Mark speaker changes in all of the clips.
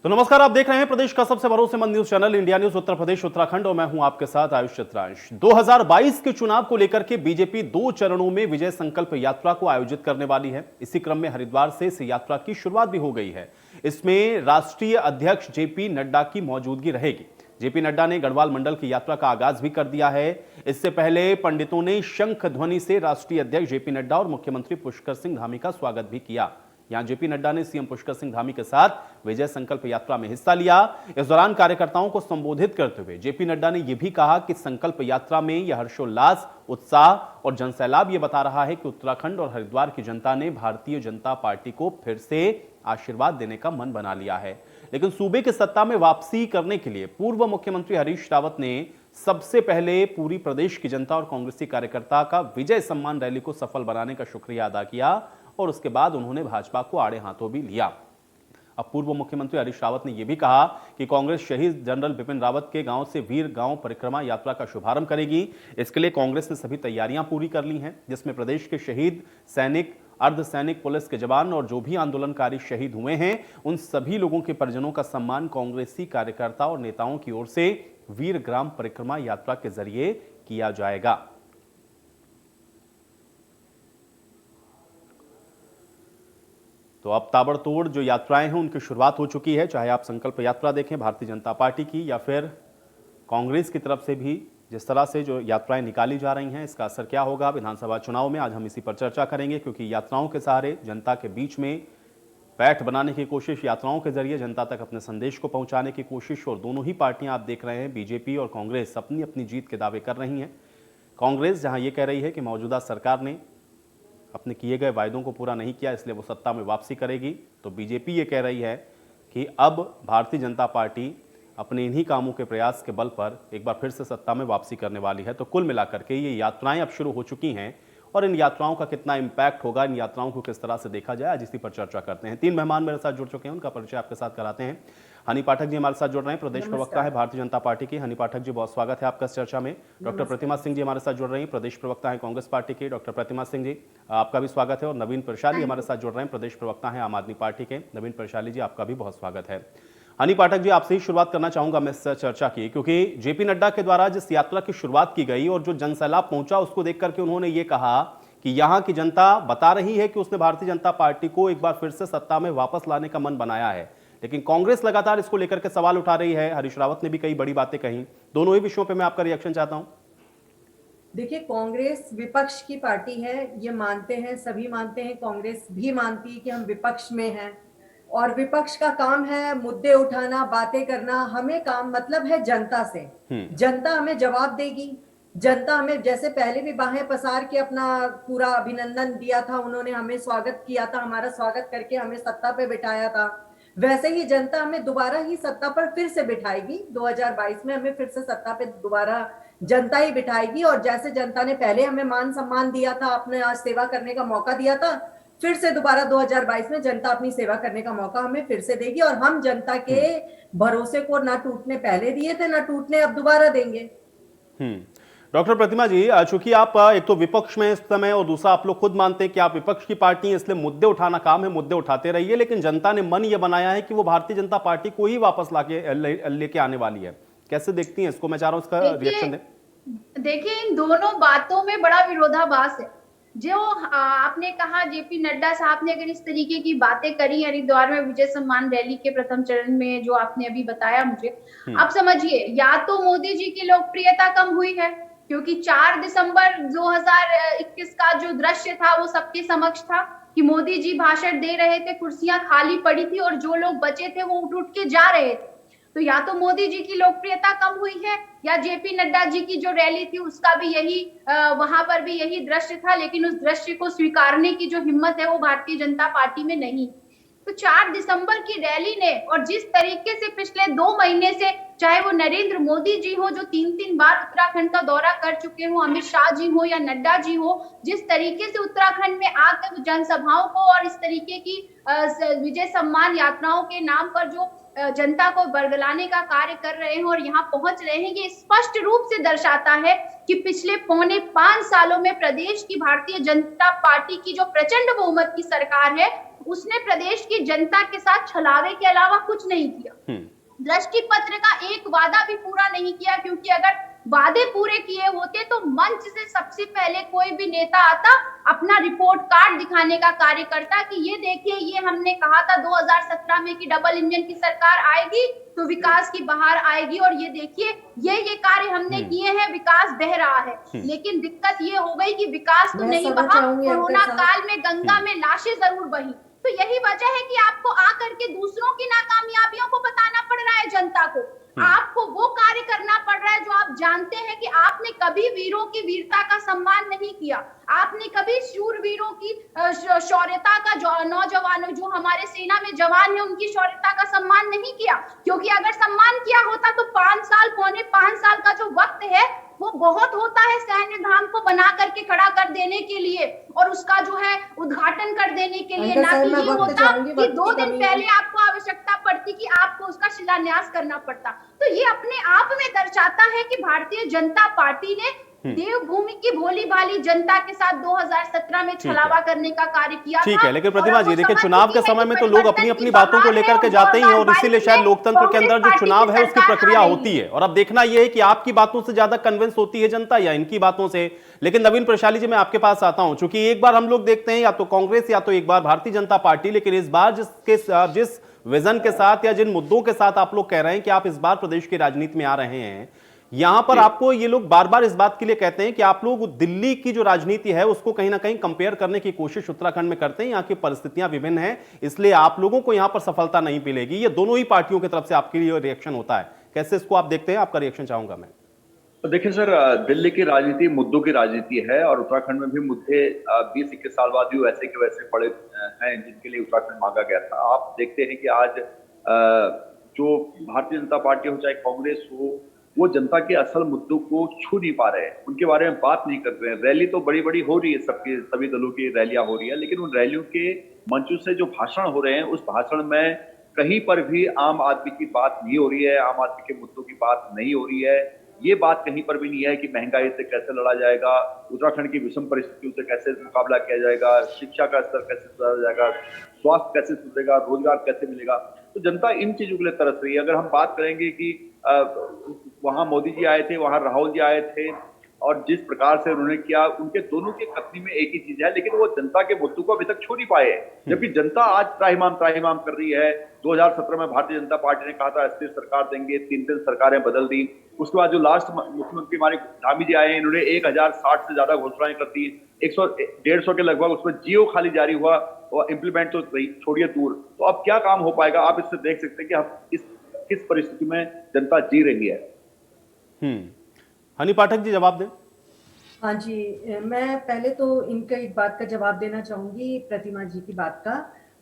Speaker 1: तो नमस्कार, आप देख रहे हैं प्रदेश का सबसे भरोसेमंद news channel India news Uttar Pradesh Uttarakhand और मैं हूं आपके साथ आयुष चित्रांश। 2022 के चुनाव को लेकर के बीजेपी 2 चरणों में विजय संकल्प यात्रा को आयोजित करने वाली है। इसी क्रम में हरिद्वार से इस यात्रा की शुरुआत भी हो गई है। इसमें राष्ट्रीय अध्यक्ष जेपी नड्डा की मौजूदगी रहेगी। जेपी नड्डा ने गढ़वाल मंडल की यात्रा का आगाज भी कर दिया है। इससे पहले पंडितों ने शंख ध्वनि से राष्ट्रीय अध्यक्ष जेपी नड्डा और मुख्यमंत्री पुष्कर सिंह धामी का स्वागत भी किया। यहां जेपी नड्डा ने सीएम पुष्कर सिंह धामी के साथ विजय संकल्प यात्रा में हिस्सा लिया। इस दौरान कार्यकर्ताओं को संबोधित करते हुए जेपी नड्डा ने यह भी कहा कि संकल्प यात्रा में यह हर्षोल्लास, उत्साह और जनसैलाब यह बता रहा है कि उत्तराखंड और हरिद्वार की जनता ने भारतीय जनता पार्टी को फिर से आशीर्वाद देने का मन बना लिया है। लेकिन सूबे की सत्ता में वापसी करने के लिए पूर्व मुख्यमंत्री हरीश रावत ने सबसे पहले पूरी प्रदेश की जनता और कांग्रेसी कार्यकर्ता का विजय सम्मान रैली को सफल बनाने का शुक्रिया अदा किया और उसके बाद उन्होंने भाजपा को आड़े हाथों भी लिया। अब पूर्व मुख्यमंत्री हरीश रावत ने यह भी कहा कि कांग्रेस शहीद जनरल बिपिन रावत के गांव से वीर गांव परिक्रमा यात्रा का शुभारंभ करेगी। इसके लिए कांग्रेस ने सभी तैयारियां पूरी कर ली हैं, जिसमें प्रदेश के शहीद सैनिक, अर्धसैनिक पुलिस के जवान और जो भी आंदोलनकारी शहीद हुए हैं उन सभी लोगों के परिजनों का सम्मान कांग्रेसी कार्यकर्ता और नेताओं की ओर से वीर ग्राम परिक्रमा यात्रा के जरिए किया जाएगा। तो अब ताबड़तोड़ जो यात्राएं हैं उनकी शुरुआत हो चुकी है। चाहे आप संकल्प यात्रा देखें भारतीय जनता पार्टी की या फिर कांग्रेस की तरफ से भी जिस तरह से जो यात्राएं निकाली जा रही हैं, इसका असर क्या होगा विधानसभा चुनाव में, आज हम इसी पर चर्चा करेंगे। क्योंकि यात्राओं के सहारे जनता के बीच में पैठ बनाने की कोशिश, यात्राओं के जरिए जनता तक अपने संदेश को पहुंचाने की कोशिश, और दोनों ही पार्टियां आप देख रहे हैं बीजेपी और कांग्रेस अपनी अपनी जीत के दावे कर रही हैं। कांग्रेस जहां ये कह रही है कि मौजूदा सरकार ने अपने किए गए वायदों को पूरा नहीं किया इसलिए वो सत्ता में वापसी करेगी, तो बीजेपी ये कह रही है कि अब भारतीय जनता पार्टी अपने इन्हीं कामों के प्रयास के बल पर एक बार फिर से सत्ता में वापसी करने वाली है। तो कुल मिलाकर के ये यात्राएं अब शुरू हो चुकी हैं और इन यात्राओं का कितना इंपैक्ट होगा, इन यात्राओं को किस तरह से देखा जाए, आज इसी पर चर्चा करते हैं। 3 मेहमान मेरे साथ जुड़ चुके हैं, उनका परिचय आपके साथ कराते हैं। हनी पाठक जी हमारे साथ जुड़ रहे हैं, प्रदेश प्रवक्ता है भारतीय जनता पार्टी की। हनी पाठक जी, बहुत स्वागत है आपका इस चर्चा में। डॉक्टर प्रतिमा सिंह जी हमारे साथ जुड़ रही हैं, प्रदेश प्रवक्ता है कांग्रेस पार्टी की। डॉक्टर प्रतिमा सिंह जी, आपका भी स्वागत है। और नवीन प्रशाली हमारे साथ जुड़ रहे हैं, प्रदेश प्रवक्ता है आम आदमी पार्टी के। नवीन प्रशाली जी, आपका भी बहुत स्वागत है। हनी पाठक जी, आपसे ही शुरुआत करना चाहूंगा मैं इस चर्चा की, क्योंकि जेपी नड्डा के द्वारा जिस यात्रा की शुरुआत की गई और जो जनसैलाब पहुंचा उसको देख करके उन्होंने ये कहा कि यहां की जनता बता रही है कि उसने भारतीय जनता पार्टी को एक बार फिर से सत्ता में वापस लाने का मन बनाया है। लेकिन कांग्रेस लगातार इसको लेकर के सवाल उठा रही है। हरीश रावत ने भी कई बड़ी बातें कही। दोनों ही विषयों पे मैं आपका रिएक्शन चाहता हूं।
Speaker 2: देखिए, कांग्रेस विपक्ष की पार्टी है, ये मानते हैं, सभी मानते हैं, कांग्रेस भी मानती है कि हम विपक्ष में हैं और विपक्ष का काम है मुद्दे उठाना, बातें करना। हमें काम मतलब है जनता से। जनता हमें जवाब देगी। जनता हमें, जैसे पहले भी बाहें पसार के अपना पूरा अभिनंदन दिया था, उन्होंने हमें स्वागत किया था, हमारा स्वागत करके हमें सत्ता पे बिठाया था, वैसे ही जनता हमें दोबारा ही सत्ता पर फिर से बिठाएगी। 2022 में हमें फिर से सत्ता पे दोबारा जनता ही बिठाएगी। और जैसे जनता ने पहले हमें मान सम्मान दिया था, अपने आज सेवा करने का मौका दिया था, फिर से दोबारा 2022 में जनता अपनी सेवा करने का मौका हमें फिर से देगी। और हम जनता के भरोसे को ना टूटने पहले दिए थे, ना टूटने अब दोबारा देंगे।
Speaker 1: डॉक्टर प्रतिमा जी, चूंकि आप एक तो विपक्ष में इस समय और दूसरा आप लोग खुद मानते हैं कि आप विपक्ष की पार्टी हैं, इसलिए मुद्दे उठाना काम है, मुद्दे उठाते रहिए, लेकिन जनता ने मन ये बनाया है कि वो भारतीय जनता पार्टी को ही वापस लेके आने वाली है। कैसे देखती हैं इसको? मैं चाह रहा हूं इसका रिएक्शन दें।
Speaker 3: देखिए, इन दोनों बातों में बड़ा विरोधाभास है। जो आपने कहा, जेपी नड्डा साहब ने अगर इस तरीके की बातें करी हरिद्वार में विजय सम्मान रैली के प्रथम चरण में, जो आपने अभी बताया मुझे, अब समझिए, या तो मोदी जी की लोकप्रियता कम हुई है, क्योंकि 4 दिसंबर 2021 का जो दृश्य था वो सबके समक्ष था कि मोदी जी भाषण दे रहे थे, कुर्सियां खाली पड़ी थी और जो लोग बचे थे वो उठ उठ के जा रहे थे। तो या तो मोदी जी की लोकप्रियता कम हुई है, या जेपी नड्डा जी की जो रैली थी उसका भी यही, वहां पर भी यही दृश्य था, लेकिन उस दृश्य को स्वीकारने की जो हिम्मत है वो भारतीय जनता पार्टी में नहीं। तो 4 दिसंबर की रैली ने, और जिस तरीके से पिछले 2 महीने से, चाहे वो नरेंद्र मोदी जी हो जो 3-3 बार उत्तराखंड का दौरा कर चुके हो, अमित शाह जी हो या नड्डा जी हो, जिस तरीके से उत्तराखंड में आकर जनसभाओं को और इस तरीके की विजय सम्मान यात्राओं के नाम पर जो जनता को बरगलाने का कार्य कर रहे हैं और यहाँ पहुंच रहे हैं, ये स्पष्ट रूप से दर्शाता है कि पिछले 4.25 सालों में प्रदेश की भारतीय जनता पार्टी की जो प्रचंड बहुमत की सरकार है, उसने प्रदेश की जनता के साथ छलावे के अलावा कुछ नहीं किया। दृष्टि पत्र का एक वादा भी पूरा नहीं किया, क्योंकि अगर वादे पूरे किए होते तो मंच से सबसे पहले कोई भी नेता आता, अपना रिपोर्ट कार्ड दिखाने का कार्य करता कि ये देखिए, ये हमने कहा था 2017 में कि डबल इंजन की सरकार आएगी तो विकास की बहार आएगी, और ये देखिए ये कार्य हमने किए हैं, विकास बह रहा है। लेकिन दिक्कत ये हो गई कि विकास तो नहीं बहा, कोरोना काल में गंगा में लाशें जरूर बही। तो यही वजह है कि आपको आकर के दूसरों की नाकामयाबियों को बताना पड़ रहा है जनता को। आपको वो कार्य करना पड़ रहा है जो आप जानते हैं कि आपने कभी वीरों की वीरता का सम्मान नहीं किया, आपने कभी शूरवीरों की शौर्यता का, जो नौजवानों जो हमारे सेना में जवान है उनकी शौर्यता का सम्मान नहीं किया। क्योंकि अगर सम्मान किया होता तो 5 साल, पौने 5 साल का जो वक्त है वो बहुत होता है सैन्य धाम को बना करके खड़ा कर देने के लिए और उसका जो है उद्घाटन कर देने के लिए, ना कि ये होता कि 2 दिन पहले आपको आवश्यकता पड़ती कि आपको उसका शिलान्यास करना पड़ता। तो ये अपने आप में दर्शाता है कि भारतीय जनता पार्टी ने देवभूमि की भोली भाली जनता के साथ 2017 में छलावा करने का कार्य किया।
Speaker 1: ठीक है, लेकिन प्रतिभा जी देखिए, चुनाव के समय में तो लोग अपनी अपनी बातों को लेकर के जाते ही हैं और इसीलिए शायद लोकतंत्र के अंदर जो चुनाव है उसकी प्रक्रिया होती है। और अब देखना यह है कि आपकी बातों से ज्यादा कन्विंस होती है जनता या इनकी बातों से। लेकिन नवीन प्रशाली जी, मैं आपके पास आता हूं, चूंकि एक बार हम लोग देखते हैं या तो कांग्रेस या तो एक बार भारतीय जनता पार्टी, लेकिन इस बार जिस विजन के साथ या जिन मुद्दों के साथ आप लोग कह रहे हैं कि आप इस बार प्रदेश की राजनीति में आ रहे हैं, यहां पर आपको ये लोग बार बार इस बात के लिए कहते हैं कि आप लोग दिल्ली की जो राजनीति है उसको कहीं ना कहीं कंपेयर करने की कोशिश उत्तराखंड में करते हैं। यहाँ की परिस्थितियां विभिन्न हैं, इसलिए आप लोगों को यहां पर सफलता नहीं मिलेगी। ये दोनों ही पार्टियों की तरफ से आपके लिए रिएक्शन होता है, कैसे इसको आप देखते हैं? आपका रिएक्शन चाहूंगा मैं।
Speaker 4: देखिए सर, दिल्ली की राजनीति मुद्दों की राजनीति है और उत्तराखंड में भी मुद्दे 20-21 साल बाद भी वैसे के वैसे पड़े हैं जिनके लिए उत्तराखंड मांगा गया था। आप देखते हैं कि आज जो भारतीय जनता पार्टी हो चाहे कांग्रेस हो, वो जनता के असल मुद्दों को छू नहीं पा रहे हैं, उनके बारे में बात नहीं कर रहे हैं। रैली तो बड़ी बड़ी हो रही है, सभी दलों की रैलियां हो रही है, लेकिन उन रैलियों के मंचों से जो भाषण हो रहे हैं उस भाषण में कहीं पर भी आम आदमी की बात नहीं हो रही है, आम आदमी के मुद्दों की बात नहीं हो रही है। ये बात कहीं पर भी नहीं है कि महंगाई से कैसे लड़ा जाएगा, उत्तराखंड की विषम परिस्थितियों से कैसे मुकाबला किया जाएगा, शिक्षा का स्तर कैसे सुधारा जाएगा, स्वास्थ्य कैसे सुधरेगा, रोजगार कैसे मिलेगा। तो जनता इन चीजों के लिए तरस रही है। अगर हम बात करेंगे कि वहां मोदी जी आए थे, वहां राहुल जी आए थे और जिस प्रकार से उन्होंने किया, उनके दोनों की कथनी में एक ही चीज है, लेकिन वो जनता के मुद्दों को अभी तक छू नहीं पाए हैं। जबकि जनता आज त्राहिमाम कर रही है। 2017 में भारतीय जनता पार्टी ने कहा था अस्थिर सरकार देंगे, 3 सरकारें बदल दी। उसके बाद जो लास्ट मुख्यमंत्री हमारे धामी जी आए हैं, इन्होंने 1060 से ज्यादा घोषणाएं कर दी, 100-150 के लगभग उसमें जियो खाली जारी हुआ और इम्प्लीमेंट तो छोड़िए दूर। तो अब क्या काम हो पाएगा? आप इससे देख सकते हैं कि हम किस परिस्थिति में जनता जी रही है।
Speaker 1: हनी पाठक जी जवाब दें।
Speaker 2: हाँ जी, मैं पहले तो इनका एक बात का जवाब देना चाहूंगी, प्रतिमा जी की बात का,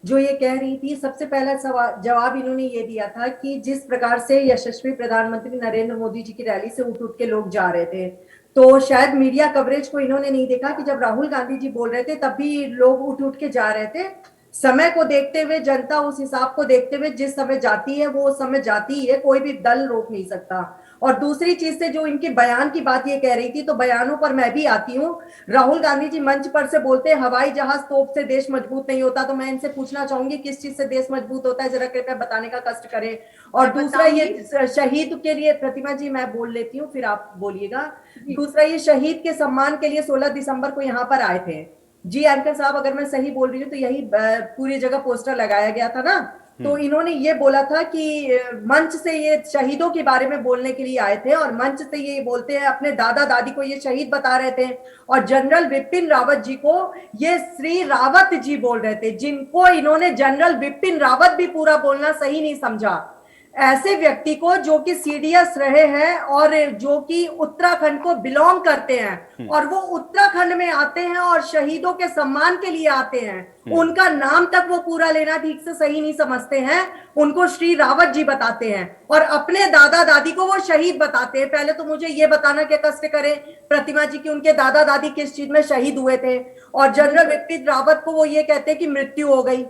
Speaker 2: जो ये कह रही थी। सबसे पहला जवाब इन्होंने ये दिया था कि जिस प्रकार से यशस्वी प्रधानमंत्री नरेंद्र मोदी जी की रैली से उठ के लोग जा रहे थे, तो शायद मीडिया कवरेज को इन्होंने नहीं देखा कि जब राहुल गांधी जी बोल रहे थे तब भी लोग उठ के जा रहे थे। समय को देखते हुए, जनता उस हिसाब को देखते हुए जिस समय जाती है वो उस समय जाती ही है, कोई भी दल रोक नहीं सकता। और दूसरी चीज से जो इनके बयान की बात ये कह रही थी, तो बयानों पर मैं भी आती हूँ। राहुल गांधी जी मंच पर से बोलते हैं हवाई जहाज तोप से देश मजबूत नहीं होता, तो मैं इनसे पूछना चाहूंगी किस चीज से देश मजबूत होता है, जरा कृपया बताने का कष्ट करें। और दूसरा ये शहीद के लिए, प्रतिमा जी मैं बोल लेती हूँ फिर आप बोलिएगा। दूसरा ये शहीद के सम्मान के लिए 16 दिसंबर को यहाँ पर आए थे जी एंकर साहब, अगर मैं सही बोल रही हूँ तो यही पूरी जगह पोस्टर लगाया गया था ना। तो इन्होंने ये बोला था कि मंच से ये शहीदों के बारे में बोलने के लिए आए थे और मंच से ये बोलते हैं, अपने दादा दादी को ये शहीद बता रहे थे और जनरल विपिन रावत जी को ये श्री रावत जी बोल रहे थे, जिनको इन्होंने जनरल विपिन रावत भी पूरा बोलना सही नहीं समझा। ऐसे व्यक्ति को जो कि सीडीएस रहे हैं और जो कि उत्तराखंड को बिलोंग करते हैं और वो उत्तराखंड में आते हैं और शहीदों के सम्मान के लिए आते हैं, उनका नाम तक वो पूरा लेना ठीक से सही नहीं समझते हैं, उनको श्री रावत जी बताते हैं और अपने दादा दादी को वो शहीद बताते हैं। पहले तो मुझे ये बताना क्या कष्ट करें प्रतिमा जी की उनके दादा दादी किस चीज में शहीद हुए थे, और जनरल विपिन रावत को वो ये कहते हैं कि मृत्यु हो गई,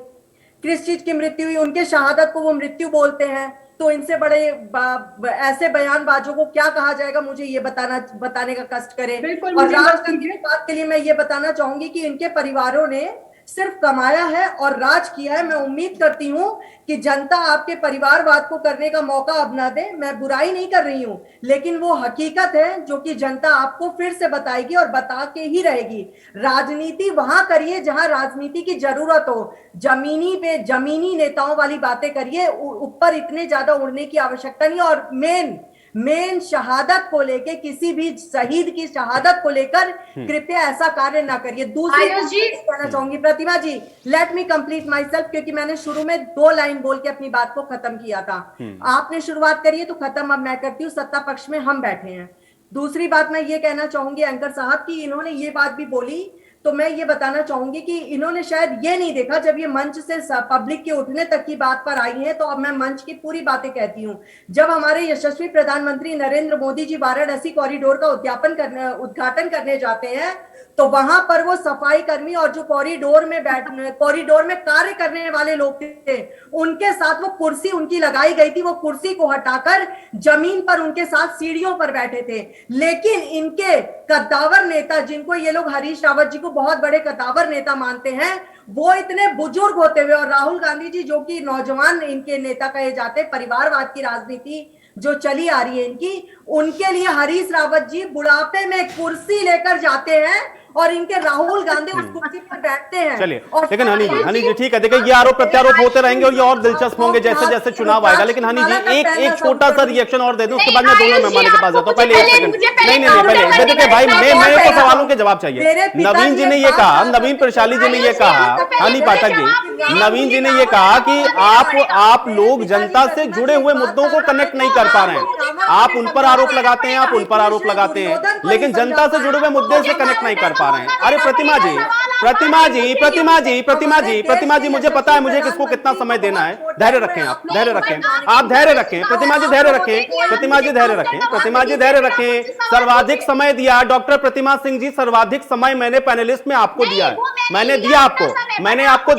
Speaker 2: किस चीज की मृत्यु हुई, उनके शहादत को वो मृत्यु बोलते हैं। तो इनसे बड़े ऐसे बयानबाजों को क्या कहा जाएगा, मुझे ये बताने का कष्ट करें। और राष्ट्रपति की बात के लिए मैं ये बताना चाहूंगी कि इनके परिवारों ने सिर्फ कमाया है और राज किया है। मैं उम्मीद करती हूं कि जनता आपके परिवारवाद को करने का मौका अब ना दे। मैं बुराई नहीं कर रही हूं, लेकिन वो हकीकत है जो कि जनता आपको फिर से बताएगी और बता के ही रहेगी। राजनीति वहां करिए जहां राजनीति की जरूरत हो, जमीनी नेताओं वाली बातें करिए, ऊपर इतने ज्यादा उड़ने की आवश्यकता नहीं। और मेन शहादत को लेके, किसी भी शहीद की शहादत को लेकर कृपया ऐसा कार्य ना करिए। दूसरी कहना चाहूंगी Pratima ji, let me complete myself, क्योंकि मैंने शुरू में 2 लाइन बोल के अपनी बात को खत्म किया था। आपने शुरुआत करी है तो खत्म अब मैं करती हूँ। सत्ता पक्ष में हम बैठे हैं। दूसरी बात मैं ये कहना चाहूंगी एंकर साहब की, इन्होंने ये बात भी बोली तो मैं ये बताना चाहूंगी कि इन्होंने शायद ये नहीं देखा, जब ये मंच से पब्लिक के उठने तक की बात पर आई है तो अब मैं मंच की पूरी बातें कहती हूँ। जब हमारे यशस्वी प्रधानमंत्री नरेंद्र मोदी जी वाराणसी कॉरिडोर का उद्घाटन करने जाते हैं तो वहां पर वो सफाई कर्मी और जो कॉरिडोर में कार्य करने वाले लोग थे, उनके साथ वो कुर्सी उनकी लगाई गई थी, वो कुर्सी को हटाकर जमीन पर उनके साथ सीढ़ियों पर बैठे थे। लेकिन इनके कद्दावर नेता, जिनको ये लोग हरीश रावत जी को बहुत बड़े कद्दावर नेता मानते हैं, वो इतने बुजुर्ग होते हुए, और राहुल गांधी जी जो कि नौजवान इनके नेता कहे जाते, परिवारवाद की राजनीति जो चली आ रही है इनकी, उनके लिए हरीश रावत जी बुढ़ापे में कुर्सी लेकर जाते हैं और इनके राहुल गांधी उस कुर्सी पर बैठते हैं।
Speaker 1: चलिए, लेकिन हनी जी ठीक है, देखिए ये आरोप प्रत्यारोप होते रहेंगे और ये और दिलचस्प होंगे जैसे जैसे चुनाव आएगा। लेकिन हनी जी एक छोटा सा रिएक्शन और दे दूं, उसके बाद मैं दोनों मेहमानों के पास जाता हूं। पहले एक सेकंड, नहीं पहले देखिए भाई, मेरे को सवालों के जवाब चाहिए। नवीन जी ने ये कहा, नवीन प्रशाली जी ने ये कहा, हनी पाठक जी, नवीन जी ने ये कहा कि आप लोग जनता से जुड़े हुए मुद्दों को कनेक्ट नहीं कर पा रहे हैं। आप उन पर आरोप लगाते हैं, आप उन पर आरोप लगाते हैं, लेकिन जनता से जुड़े हुए मुद्दे से कनेक्ट नहीं कर पा रहे हैं। अरे प्रतिमा जी, मुझे पता है मुझे किसको कितना समय देना है। धैर्य रखें, आप धैर्य रखें, आप धैर्य रखें। प्रतिमा जी धैर्य रखें, प्रतिमा जी धैर्य रखें, प्रतिमा जी धैर्य रखें। सर्वाधिक समय दिया डॉक्टर प्रतिमा सिंह जी, सर्वाधिक समय मैंने पैनलिस्ट में आपको दिया है। मैंने दिया आपको, मैंने आपको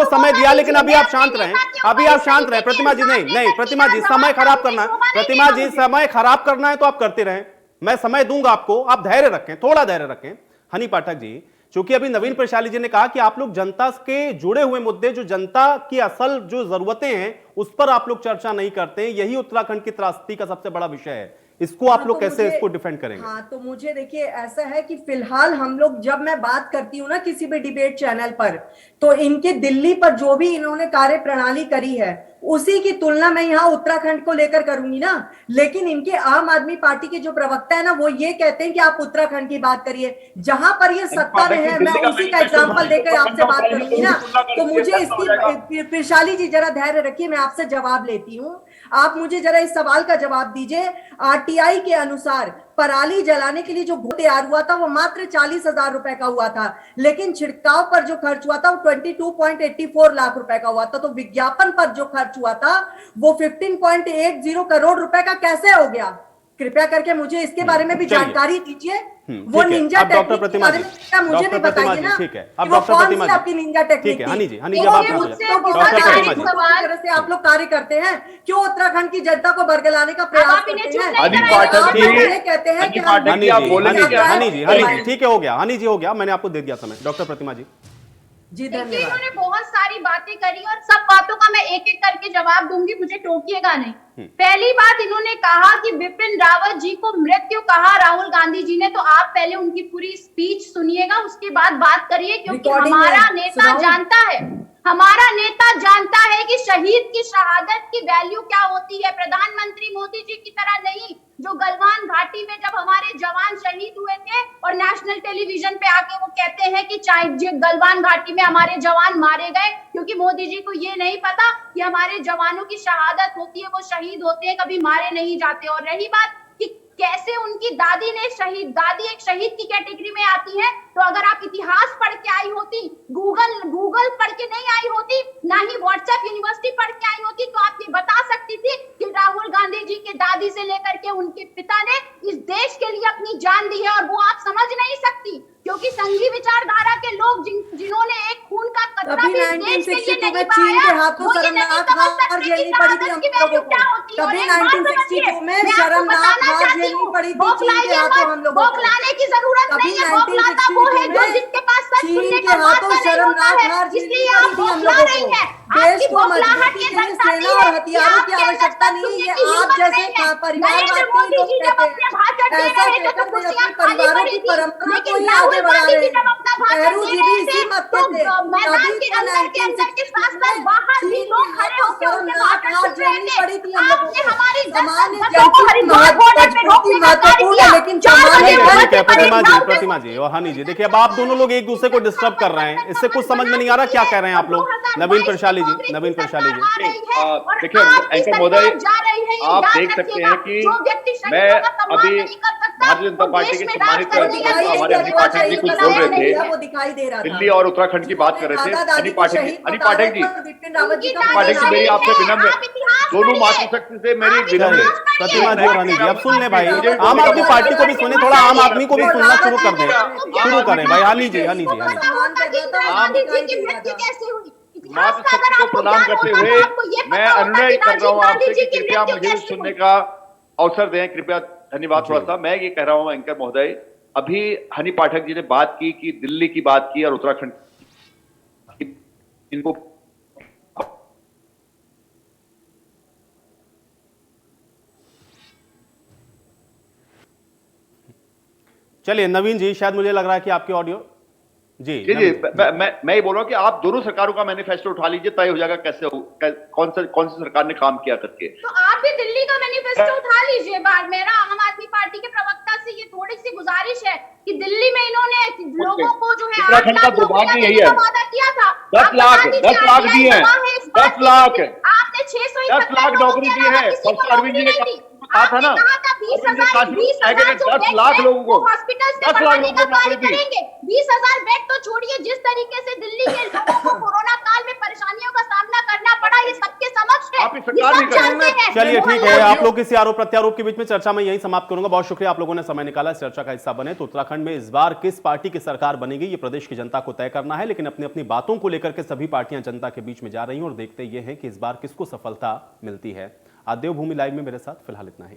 Speaker 1: समय दिया, लेकिन अभी आप शांत रहें, अभी आप शांत रहें। प्रतिमा जी नहीं, प्रतिमा जी समय खराब करना है, प्रतिमा जी समय खराब करना है तो आप करते रहें, मैं समय दूंगा आपको, आप धैर्य रखें, थोड़ा धैर्य रखें। हनी पाठक जी, चूंकि अभी नवीन प्रशाली जी ने कहा कि आप लोग जनता के जुड़े हुए मुद्दे, जो जनता की असल जो जरूरतें हैं उस पर आप लोग चर्चा नहीं करते, यही उत्तराखंड की त्रासदी का सबसे बड़ा विषय है। इसको आप लोग कैसे इसको डिफेंड करेंगे?
Speaker 2: हाँ, तो मुझे देखिए ऐसा है कि फिलहाल हम लोग, जब मैं बात करती हूँ ना किसी भी डिबेट चैनल पर, तो इनके दिल्ली पर जो भी इन्होंने कार्य प्रणाली करी है उसी की तुलना मैं यहाँ उत्तराखंड को लेकर करूंगी ना। लेकिन इनके आम आदमी पार्टी के जो प्रवक्ता है ना, वो ये कहते हैं कि आप उत्तराखंड की बात करिए, जहां पर ये सत्ता में है। मैं उसी का एग्जांपल देकर आपसे बात करूंगी ना, तो मुझे इसकी, प्रशाली जी जरा धैर्य रखिए, मैं आपसे जवाब लेती हूँ। आप मुझे जरा इस सवाल का जवाब दीजिए। आरटीआई के अनुसार पराली जलाने के लिए जो तैयार हुआ था वो मात्र 40,000 रुपए का हुआ था, लेकिन छिड़काव पर जो खर्च हुआ था वो 22.84 लाख रुपए का हुआ था। तो विज्ञापन पर जो खर्च हुआ था वो 15.80 करोड़ रुपए का कैसे हो गया? कृपया करके मुझे इसके बारे में भी जानकारी दीजिए। वो निंजा टेक्निक के बारे में मुझे भी बताइए ना,
Speaker 1: ठीक है, अब डॉक्टर प्रतिमा जी,
Speaker 2: आपकी निंजा टेक्निक
Speaker 1: ठीक है, हनी जी जवाब
Speaker 2: से आप लोग कार्य करते हैं, क्यों उत्तराखंड की जनता को बरगलाने का प्रयास करते हैं? कहते हैं कि
Speaker 1: हनी जी ठीक है, हो गया, हनी जी हो गया, मैंने आपको दे दिया समय। डॉक्टर प्रतिमा जी
Speaker 3: जी धन्यवाद। इन्होंने बहुत सारी बातें करी और सब बातों का मैं एक एक करके जवाब दूंगी, मुझे टोकिएगा नहीं। पहली बात, इन्होंने कहा कि बिपिन रावत जी को मृत्यु कहा राहुल गांधी जी ने, तो आप पहले उनकी पूरी स्पीच सुनिएगा, उसके बाद बात करिए, क्योंकि हमारा नेता जानता है कि शहीद की शहादत की वैल्यू क्या होती है। प्रधानमंत्री मोदी जी की तरह नहीं, जो गलवान घाटी में जब हमारे जवान शहीद हुए थे और नेशनल टेलीविजन पे आके वो कहते हैं कि गलवान घाटी में हमारे जवान मारे गए, क्योंकि मोदी जी को ये नहीं पता कि हमारे जवानों की शहादत होती है, वो शहीद होते हैं, कभी मारे नहीं जाते। और रही बात कि कैसे उनकी दादी एक शहीद की कैटेगरी में आती है, तो अगर आप इतिहास पढ़ के आई होती, गूगल पढ़ के नहीं आई होती, ना ही व्हाट्सएप यूनिवर्सिटी पढ़ के आई होती, तो आप ये बता सकती थी कि राहुल गांधी जी के दादी से लेकर के उनके पिता ने इस देश के लिए अपनी जान दी है, और वो आप समझ नहीं सकती, क्योंकि संघी विचारधारा के लोग जिन्होंने एक खून खून का कतरा
Speaker 2: कभी
Speaker 3: भी देश के लिए
Speaker 2: 1962
Speaker 3: नहीं
Speaker 2: में चीन के
Speaker 3: बहाया,
Speaker 2: हाथों
Speaker 3: वो ये नहीं
Speaker 2: शर्मनाक
Speaker 3: समझ
Speaker 2: हार
Speaker 3: सकते कि
Speaker 2: झेलनी पड़ी थी
Speaker 3: शहादत
Speaker 2: हम
Speaker 3: की
Speaker 2: लोगों
Speaker 3: वैल्यू
Speaker 2: को।
Speaker 3: क्या होती है। और
Speaker 2: कभी
Speaker 3: एक बात समझिए,
Speaker 2: 1962 में
Speaker 3: मैं आपको
Speaker 2: शर्मनाक
Speaker 3: बताना
Speaker 2: हार
Speaker 3: चाहती
Speaker 2: झेलनी
Speaker 3: हूँ,
Speaker 2: पड़ी थी चीन के
Speaker 3: बौखलाइए
Speaker 2: हाथों
Speaker 3: मत,
Speaker 2: हम लोगों को।
Speaker 3: बौखलाने की जरूरत
Speaker 2: कभी
Speaker 3: नहीं है, बौखलाता वो है
Speaker 2: 1962
Speaker 3: जो
Speaker 2: में
Speaker 3: जिसके पास सच
Speaker 2: चीन
Speaker 3: सुनने
Speaker 2: के
Speaker 3: का
Speaker 2: हाथों
Speaker 3: माथा नहीं होता
Speaker 2: शर्मनाक
Speaker 3: है,
Speaker 2: हार झेलनी
Speaker 3: इसलिए
Speaker 2: पड़ी
Speaker 3: आप
Speaker 2: थी हम
Speaker 3: बौखला
Speaker 2: लोगों
Speaker 3: रही
Speaker 2: को।
Speaker 3: है।
Speaker 2: देश
Speaker 3: आपकी
Speaker 2: को
Speaker 3: बौखलाहट
Speaker 2: मजबूती
Speaker 3: ये
Speaker 2: के लिए
Speaker 3: दर्शाती
Speaker 2: सेना
Speaker 3: है
Speaker 2: और
Speaker 3: कि
Speaker 2: हथियारों की
Speaker 3: आपके अंदर
Speaker 2: आवश्यकता
Speaker 3: सच
Speaker 2: नहीं
Speaker 3: सुनने
Speaker 2: है,
Speaker 3: की
Speaker 2: ये आप
Speaker 3: हिम्मत
Speaker 2: जैसे
Speaker 3: नहीं है।
Speaker 2: परिवारवाद
Speaker 3: नरेंद्र
Speaker 2: के
Speaker 3: मोदी
Speaker 2: लोग
Speaker 3: जी जब
Speaker 2: कहते
Speaker 3: अपने
Speaker 2: हैं।
Speaker 3: भाषण दे
Speaker 2: ऐसा
Speaker 3: रहे थे तो
Speaker 2: कहकर वे
Speaker 3: कुर्सियां
Speaker 2: अपने
Speaker 3: खाली
Speaker 2: परिवारों
Speaker 3: पड़ी
Speaker 2: की
Speaker 3: थी,
Speaker 2: परंपरा को
Speaker 3: लेकिन
Speaker 2: ही
Speaker 3: राहुल
Speaker 2: आगे बढ़ा
Speaker 3: गांधी
Speaker 2: रहे
Speaker 3: जी जब
Speaker 2: हैं।
Speaker 3: अपना भाषण
Speaker 2: नेहरू
Speaker 3: दे
Speaker 2: जी भी
Speaker 3: रहे थे
Speaker 2: इसी मत
Speaker 3: तो
Speaker 2: पे थे।
Speaker 3: मैदान
Speaker 2: तभी
Speaker 3: के
Speaker 2: तो
Speaker 3: अंदर के
Speaker 2: 1962
Speaker 3: साथ साथ
Speaker 2: में
Speaker 3: बाहर भी
Speaker 2: चीन
Speaker 3: लोग
Speaker 2: के
Speaker 3: खड़े
Speaker 2: हाथों
Speaker 3: होकर उनके
Speaker 2: शर्मनाक
Speaker 3: भाषण
Speaker 2: हार
Speaker 3: सुन रहे
Speaker 2: झेलनी
Speaker 3: थे।
Speaker 2: पड़ी थी हम लोगों
Speaker 3: आपने
Speaker 2: को।
Speaker 3: हमारी 10
Speaker 2: सामान्य
Speaker 3: बसों
Speaker 2: जन
Speaker 3: को
Speaker 2: की
Speaker 3: हरिद्वार बॉर्डर पे
Speaker 2: मजबूती
Speaker 3: रोकने का कार्य
Speaker 2: महत्वपूर्ण
Speaker 3: किया।
Speaker 2: है, लेकिन
Speaker 3: 4
Speaker 2: सामान्य
Speaker 3: बजे
Speaker 1: चलिए
Speaker 2: जन
Speaker 1: ठीक है,
Speaker 3: पहुंचे
Speaker 1: प्रतिमा जी और हनी जी, देखिए अब आप दोनों लोग एक दूसरे को डिस्टर्ब कर रहे हैं, इससे कुछ समझ में नहीं आ रहा क्या कह रहे हैं आप लोग। नवीन प्रशाली जी, नवीन प्रशाली जी।
Speaker 4: देखिए एंकर महोदय, आप देख सकते हैं कि मैं अभी भारतीय जनता पार्टी के सम्मानित
Speaker 2: वो
Speaker 4: अध्यक्ष
Speaker 2: दिखाई
Speaker 4: हमारे
Speaker 2: नहीं
Speaker 4: हनी
Speaker 2: देता
Speaker 4: पाठक जी
Speaker 2: शहीद
Speaker 4: कुछ
Speaker 2: का
Speaker 4: बोल
Speaker 2: नाम
Speaker 4: रहे
Speaker 2: लिया,
Speaker 4: थे,
Speaker 2: वो दिखाई दे रहा था।
Speaker 4: दिल्ली और उत्तराखंड की बात कर रहे थे।
Speaker 2: दादा दादी को शहीद
Speaker 4: हनी
Speaker 2: बताने
Speaker 4: पाठक जी,
Speaker 2: पर बिपिन रावत जी का
Speaker 4: हनी पाठक जी, मेरी आपसे विनम्र, दोनों मातृशक्ति से मेरी विनम्र,
Speaker 1: चलिए प्रतिमा जी और हनी जी, अब सुन ले भाई,
Speaker 4: मुझे
Speaker 1: आम आदमी पार्टी को भी सुने, थोड़ा आम आदमी को भी सुनना शुरू कर दें, शुरू करें भाई। हनी जी, हनी जी, हनी जी।
Speaker 2: सम्मान कर रहा था, वो
Speaker 3: गांधी
Speaker 2: दिखाई
Speaker 3: जी की
Speaker 2: दे रहा
Speaker 3: मृत्यु
Speaker 2: था।
Speaker 3: कैसे हुई, इतिहास का
Speaker 4: मातृशक्ति
Speaker 3: अगर
Speaker 4: को
Speaker 3: आपको
Speaker 4: प्रणाम
Speaker 3: ज्ञान
Speaker 4: करते
Speaker 3: होता
Speaker 4: हुए
Speaker 3: तो आपको ये
Speaker 4: मैं
Speaker 3: पता होता
Speaker 4: अनुनय
Speaker 3: कि
Speaker 4: कर रहा हूं
Speaker 3: राजीव गांधी
Speaker 4: आपसे
Speaker 3: जी
Speaker 4: कि
Speaker 3: की
Speaker 4: कृपया
Speaker 3: मृत्यु
Speaker 4: मुझे भी
Speaker 3: कैसे
Speaker 4: सुनने
Speaker 3: हुई।
Speaker 4: का अवसर दें, कृपया धन्यवाद। थोड़ा सा मैं ये कह रहा हूं एंकर महोदय, अभी हनी पाठक जी ने बात की कि दिल्ली की बात की और उत्तराखंड की, इनको
Speaker 1: चलिए नवीन जी, शायद मुझे लग रहा है कि आपकी ऑडियो जी
Speaker 4: जी
Speaker 1: नवीन
Speaker 4: मैं ये बोल रहा हूं कि आप दोनों सरकारों का मैनिफेस्टो उठा लीजिए, तय हो जाएगा कैसे हो, कौन सी सरकार ने काम किया करके।
Speaker 3: तो आप भी दिल्ली का मैनिफेस्टो उठा लीजिए। बार मेरा आम आदमी पार्टी के प्रवक्ता से ये थोड़ी सी गुजारिश है कि दिल्ली में इन्होंने लोगों को जो है 8
Speaker 4: उत्तराखंड का
Speaker 3: लाख
Speaker 4: दुर्भाग्य
Speaker 3: नौकरियां
Speaker 4: यही
Speaker 3: देने
Speaker 4: है।
Speaker 3: का वादा किया था।
Speaker 4: 10
Speaker 3: आप
Speaker 4: लाख
Speaker 3: बता दीजिए,
Speaker 4: 10 लाख
Speaker 3: RBI
Speaker 4: दिए हैं,
Speaker 3: गवाह है इस
Speaker 4: 10
Speaker 3: बात की
Speaker 4: लाख
Speaker 3: कि आपने
Speaker 4: 10
Speaker 3: 671
Speaker 4: लाख
Speaker 3: लोगों
Speaker 4: नौकरी
Speaker 3: के
Speaker 4: दी
Speaker 3: अलावा
Speaker 4: है।
Speaker 3: किसी को
Speaker 4: अरविंद
Speaker 3: नौकरी
Speaker 4: जी ने
Speaker 3: नहीं दी।
Speaker 4: कहा था
Speaker 3: आपने
Speaker 4: ना,
Speaker 3: कहा था
Speaker 4: अरविंद जी
Speaker 3: 20,000
Speaker 4: 10
Speaker 3: जो
Speaker 4: 10
Speaker 3: बेड
Speaker 4: लाख
Speaker 3: है
Speaker 4: लोगों
Speaker 3: वो
Speaker 4: को,
Speaker 3: हॉस्पिटल से
Speaker 4: 10 लाख
Speaker 3: बढ़ाने
Speaker 4: लोगों
Speaker 3: का
Speaker 4: को
Speaker 3: कार्य
Speaker 4: नौकरी दी।
Speaker 3: करेंगे। 20,000 बेड तो छोड़िए, जिस तरीके से दिल्ली के लोगों को कोरोना काल में परेशानियों का सामना करना पड़ा, ये सबके समक्ष है,
Speaker 4: आप इस
Speaker 3: ये
Speaker 4: सरकार
Speaker 3: सब
Speaker 4: नहीं कर
Speaker 3: जानते हैं।
Speaker 1: चलिए ठीक है,
Speaker 3: मोहल्ले
Speaker 1: आप लोग किसी आरोप प्रत्यारोप के बीच में चर्चा में यही समाप्त करूंगा। बहुत शुक्रिया आप लोगों ने समय निकाला, इस चर्चा का हिस्सा बने। तो उत्तराखंड में इस बार किस पार्टी की सरकार बनेगी ये प्रदेश की जनता को तय करना है, लेकिन अपनी अपनी बातों को लेकर के सभी पार्टियां जनता के बीच में जा रही हैं और देखते ये हैं कि इस बार किसको सफलता मिलती है। आज देवभूमि लाइव में मेरे साथ फिलहाल इतना ही।